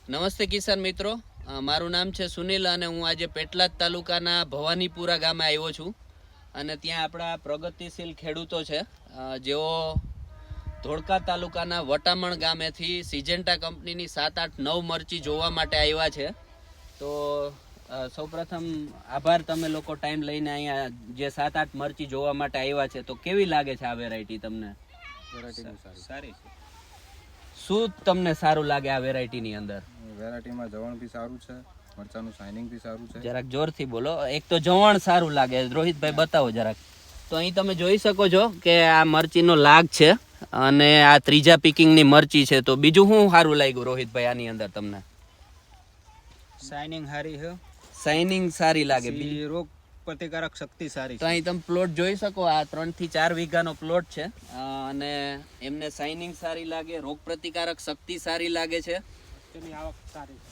નમસ્તે કિસાન મિત્રો, મારું નામ છે સુનિલ અને હું આજે પેટલાદ તાલુકાના ભવાનીપુરા ગામે આવ્યો છું અને ત્યાં આપણા પ્રગતિશીલ ખેડૂતો છે જેઓ ધોળકા તાલુકાના વટામણ ગામેથી સિજેન્ટા કંપનીની 7, 8, 9 મરચી જોવા માટે આવ્યા છે. તો સૌપ્રથમ આભાર, તમે લોકો ટાઈમ લઈને અહીંયા જે 7, 8 મરચી જોવા માટે આવ્યા છે. તો કેવી લાગે છે આ વેરાયટી તમને? સારી છે. શું તમને સારું લાગે આ વેરાયટીની અંદર? વેરાયટીમાં જવણ બી સારું છે, મરચાનું શાઇનિંગ બી સારું છે. જરાક જોરથી બોલો. એક તો જવણ સારું લાગે, રોહિતભાઈ બતાવો જરાક. તો અહીં તમે જોઈ શકો છો કે આ મરચીનો લાગ છે અને આ ત્રીજા પિકિંગની મરચી છે. તો બીજું શું સારું લાગ્યું રોહિતભાઈ આની અંદર તમને? શાઇનિંગ સારી છે, શાઇનિંગ સારી લાગે, બીજી રોગ પ્રતિકારક શક્તિ સારી તો અહીં તમે પ્લોટ જોઈ શકો. આ 3 થી 4 વીઘાનો પ્લોટ છે અને એમને શાઇનિંગ સારી લાગે, રોગ પ્રતિકારક શક્તિ સારી લાગે છે. તેની આવક સારી છે.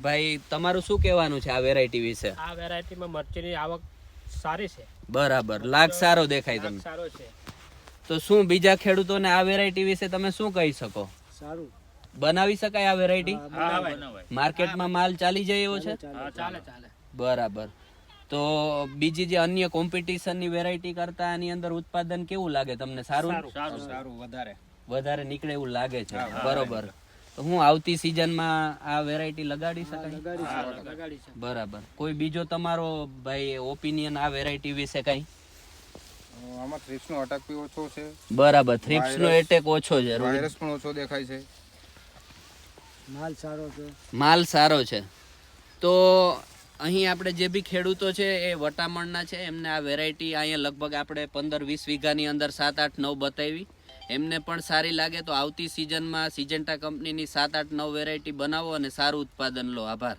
ભાઈ તમારું શું કહેવાનું છે આ વેરાયટી વિશે? આ વેરાયટીમાં મરચીની આવક સારી છે, બરાબર, લાગ સારો દેખાય તમને. સારો છે. તો શું બીજા ખેડૂતોને આ વેરાયટી વિશે તમે શું કહી શકો? સારું બનાવી શકાય આ વેરાયટી? બનાવાય. માર્કેટમાં માલ ચાલી જાય એવો છે? ચાલે. બરાબર. તો બીજી જે અન્ય કોમ્પિટિશનની વેરાયટી કરતા આની અંદર ઉત્પાદન કેવું લાગે તમને? સારું વધારે નીકળે એવું લાગે છે. બરોબર. તો હું આવતી સિઝનમાં આ વેરાયટી લગાડી શકાય? લગાડી છે. બરાબર. કોઈ બીજો તમારો ભાઈ ઓપિનિયન આ વેરાયટી વિશે કઈ? આમાં થ્રિપ્સનો અટક બી ઓછો છે. બરાબર, થ્રિપ્સનો એટેક ઓછો છે, વાયરસ પણ ઓછો દેખાય છે. માલ સારો છે. તો અહીં આપણે જે બી ખેડૂતો છે એ વટામણના છે, એમને આ વેરાયટી અહીંયા લગભગ આપણે 15-20 વીઘાની અંદર 7, 8, 9 બતાવી. એમને પણ સારી લાગે તો આવતી સિઝનમાં સિજેન્ટા કંપનીની 7, 8, 9 વેરાયટી બનાવો અને સારું ઉત્પાદન લો. આભાર.